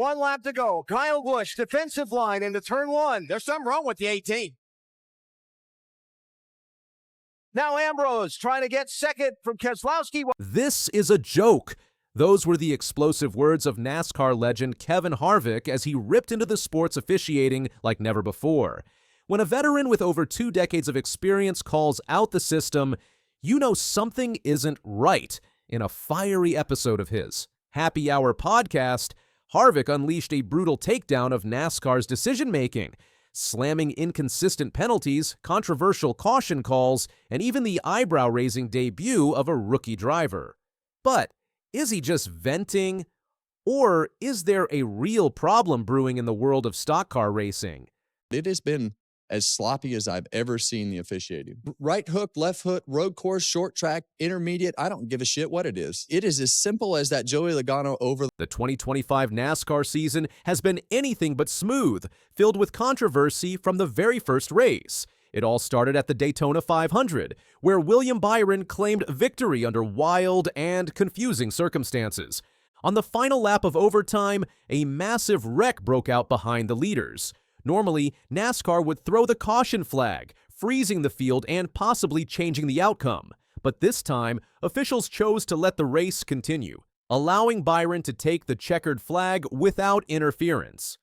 1 lap to go. Kyle Busch, defensive line into turn 1. There's something wrong with the 18. Now Ambrose trying to get second from Keselowski. This is a joke. Those were the explosive words of NASCAR legend Kevin Harvick as he ripped into the sport's officiating like never before. When a veteran with over 2 decades of experience calls out the system, you know something isn't right. In a fiery episode of his Happy Hour podcast, Harvick unleashed a brutal takedown of NASCAR's decision-making, slamming inconsistent penalties, controversial caution calls, and even the eyebrow-raising debut of a rookie driver. But is he just venting? Or is there a real problem brewing in the world of stock car racing? It has been as sloppy as I've ever seen the officiating. Right hook, left hook, road course, short track, intermediate, I don't give a shit what it is. It is as simple as that Joey Logano over. The 2025 NASCAR season has been anything but smooth, filled with controversy from the very first race. It all started at the Daytona 500, where William Byron claimed victory under wild and confusing circumstances. On the final lap of overtime, a massive wreck broke out behind the leaders. Normally, NASCAR would throw the caution flag, freezing the field and possibly changing the outcome. But this time, officials chose to let the race continue, allowing Byron to take the checkered flag without interference.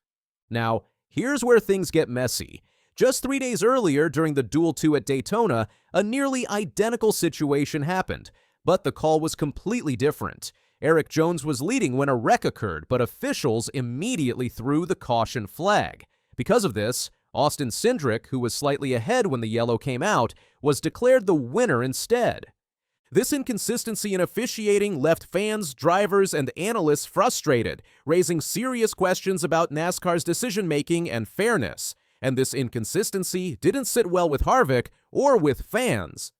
Now, here's where things get messy. Just 3 days earlier, during the Duel 2 at Daytona, a nearly identical situation happened, but the call was completely different. Eric Jones was leading when a wreck occurred, but officials immediately threw the caution flag. Because of this, Austin Cindric, who was slightly ahead when the yellow came out, was declared the winner instead. This inconsistency in officiating left fans, drivers, and analysts frustrated, raising serious questions about NASCAR's decision-making and fairness. And this inconsistency didn't sit well with Harvick or with fans.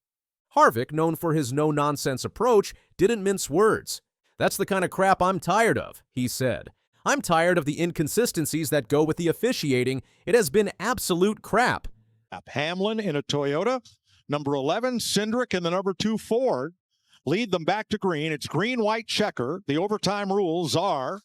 Harvick, known for his no-nonsense approach, didn't mince words. "That's the kind of crap I'm tired of," he said. "I'm tired of the inconsistencies that go with the officiating. It has been absolute crap." Hamlin in a Toyota, number 11, Cindric in the number 2 Ford, lead them back to green. It's green-white checker. The overtime rules are...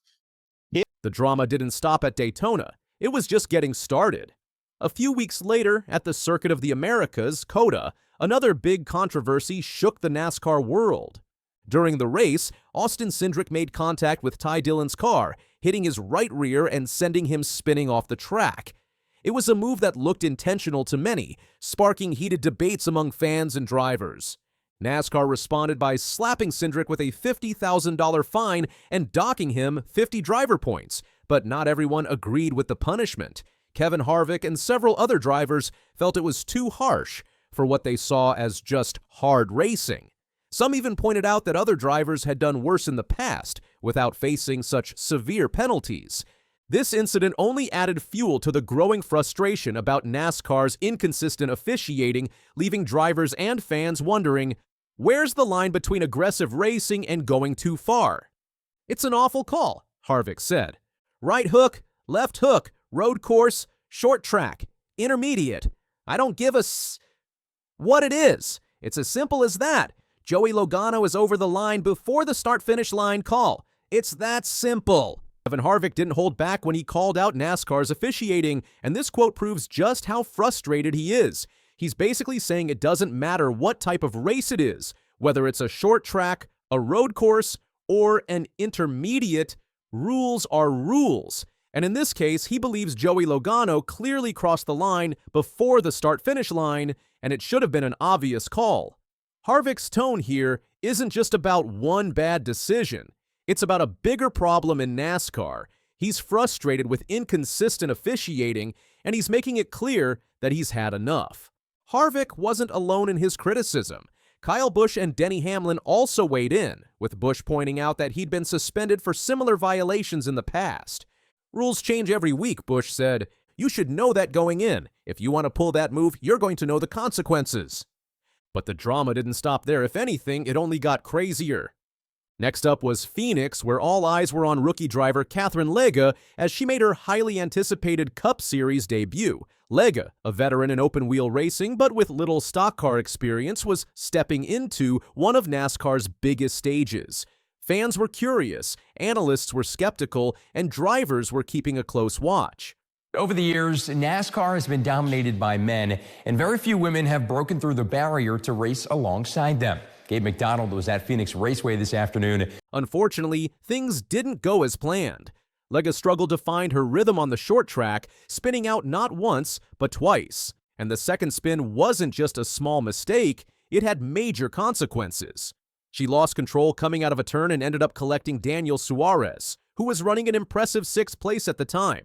The drama didn't stop at Daytona. It was just getting started. A few weeks later, at the Circuit of the Americas, COTA, another big controversy shook the NASCAR world. During the race, Austin Cindric made contact with Ty Dillon's car, hitting his right rear and sending him spinning off the track. It was a move that looked intentional to many, sparking heated debates among fans and drivers. NASCAR responded by slapping Cindric with a $50,000 fine and docking him 50 driver points, but not everyone agreed with the punishment. Kevin Harvick and several other drivers felt it was too harsh for what they saw as just hard racing. Some even pointed out that other drivers had done worse in the past without facing such severe penalties. This incident only added fuel to the growing frustration about NASCAR's inconsistent officiating, leaving drivers and fans wondering, where's the line between aggressive racing and going too far? "It's an awful call," Harvick said. "Right hook, left hook, road course, short track, intermediate. I don't give a what it is. It's as simple as that. Joey Logano is over the line before the start-finish line call. It's that simple." Kevin Harvick didn't hold back when he called out NASCAR's officiating, and this quote proves just how frustrated he is. He's basically saying it doesn't matter what type of race it is, whether it's a short track, a road course, or an intermediate, rules are rules. And in this case, he believes Joey Logano clearly crossed the line before the start-finish line, and it should have been an obvious call. Harvick's tone here isn't just about one bad decision. It's about a bigger problem in NASCAR. He's frustrated with inconsistent officiating, and he's making it clear that he's had enough. Harvick wasn't alone in his criticism. Kyle Busch and Denny Hamlin also weighed in, with Busch pointing out that he'd been suspended for similar violations in the past. "Rules change every week," Busch said. "You should know that going in. If you want to pull that move, you're going to know the consequences." But the drama didn't stop there. If anything, it only got crazier. Next up was Phoenix, where all eyes were on rookie driver Kathryn Legge as she made her highly anticipated Cup Series debut. Legge, a veteran in open-wheel racing but with little stock car experience, was stepping into one of NASCAR's biggest stages. Fans were curious, analysts were skeptical, and drivers were keeping a close watch. Over the years, NASCAR has been dominated by men, and very few women have broken through the barrier to race alongside them. Gabe McDonald was at Phoenix Raceway this afternoon. Unfortunately, things didn't go as planned. Legge struggled to find her rhythm on the short track, spinning out not once, but twice. And the second spin wasn't just a small mistake, it had major consequences. She lost control coming out of a turn and ended up collecting Daniel Suarez, who was running an impressive 6th place at the time.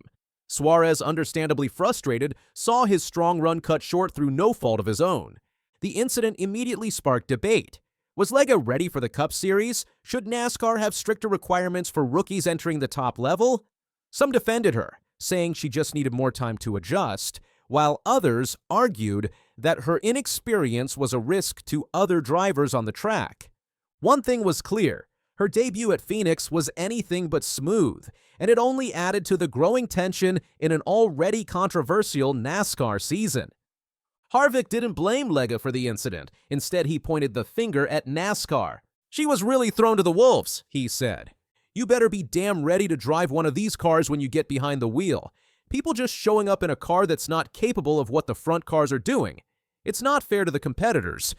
Suarez, understandably frustrated, saw his strong run cut short through no fault of his own. The incident immediately sparked debate. Was Legge ready for the Cup Series? Should NASCAR have stricter requirements for rookies entering the top level? Some defended her, saying she just needed more time to adjust, while others argued that her inexperience was a risk to other drivers on the track. One thing was clear. Her debut at Phoenix was anything but smooth, and it only added to the growing tension in an already controversial NASCAR season. Harvick didn't blame Legge for the incident. Instead, he pointed the finger at NASCAR. "She was really thrown to the wolves," he said. "You better be damn ready to drive one of these cars when you get behind the wheel. People just showing up in a car that's not capable of what the front cars are doing. It's not fair to the competitors."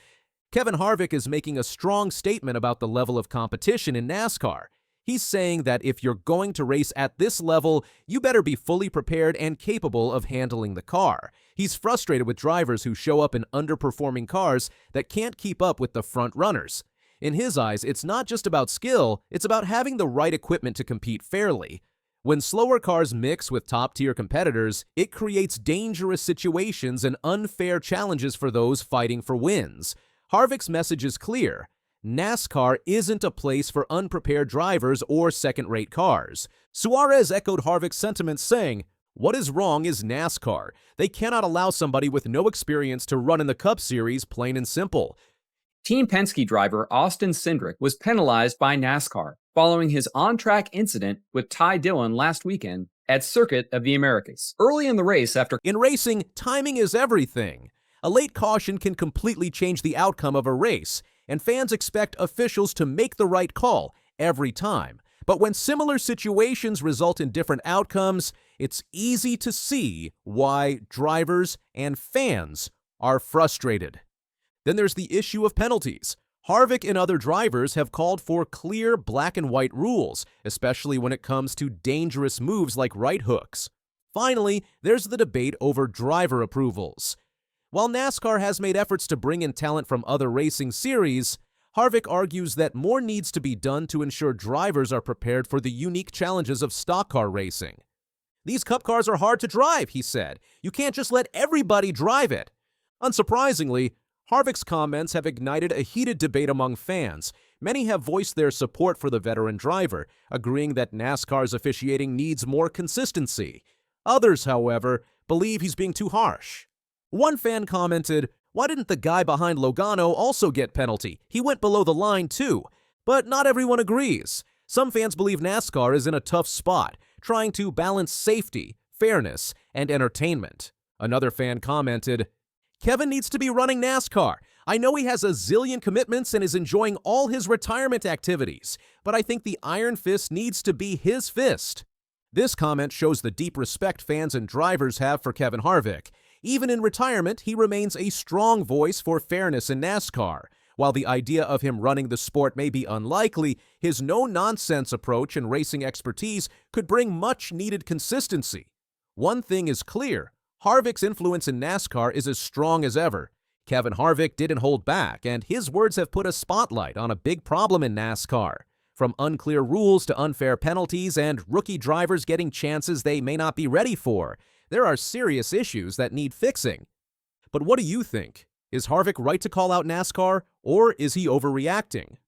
Kevin Harvick is making a strong statement about the level of competition in NASCAR. He's saying that if you're going to race at this level, you better be fully prepared and capable of handling the car. He's frustrated with drivers who show up in underperforming cars that can't keep up with the front runners. In his eyes, it's not just about skill, it's about having the right equipment to compete fairly. When slower cars mix with top-tier competitors, it creates dangerous situations and unfair challenges for those fighting for wins. Harvick's message is clear. NASCAR isn't a place for unprepared drivers or second-rate cars. Suarez echoed Harvick's sentiments, saying, "What is wrong is NASCAR. They cannot allow somebody with no experience to run in the Cup Series, plain and simple." Team Penske driver Austin Cindric was penalized by NASCAR following his on-track incident with Ty Dillon last weekend at Circuit of the Americas. Early in the race after... In racing, timing is everything. A late caution can completely change the outcome of a race, and fans expect officials to make the right call every time. But when similar situations result in different outcomes, it's easy to see why drivers and fans are frustrated. Then there's the issue of penalties. Harvick and other drivers have called for clear black and white rules, especially when it comes to dangerous moves like right hooks. Finally, there's the debate over driver approvals. While NASCAR has made efforts to bring in talent from other racing series, Harvick argues that more needs to be done to ensure drivers are prepared for the unique challenges of stock car racing. "These Cup cars are hard to drive," he said. "You can't just let everybody drive it." Unsurprisingly, Harvick's comments have ignited a heated debate among fans. Many have voiced their support for the veteran driver, agreeing that NASCAR's officiating needs more consistency. Others, however, believe he's being too harsh. One fan commented, "Why didn't the guy behind Logano also get penalty? He went below the line too." But not everyone agrees. Some fans believe NASCAR is in a tough spot, trying to balance safety, fairness, and entertainment. Another fan commented, "Kevin needs to be running NASCAR. I know he has a zillion commitments and is enjoying all his retirement activities, but I think the Iron Fist needs to be his fist." This comment shows the deep respect fans and drivers have for Kevin Harvick. Even in retirement, he remains a strong voice for fairness in NASCAR. While the idea of him running the sport may be unlikely, his no-nonsense approach and racing expertise could bring much-needed consistency. One thing is clear. Harvick's influence in NASCAR is as strong as ever. Kevin Harvick didn't hold back, and his words have put a spotlight on a big problem in NASCAR. From unclear rules to unfair penalties and rookie drivers getting chances they may not be ready for, there are serious issues that need fixing. But what do you think? Is Harvick right to call out NASCAR, or is he overreacting?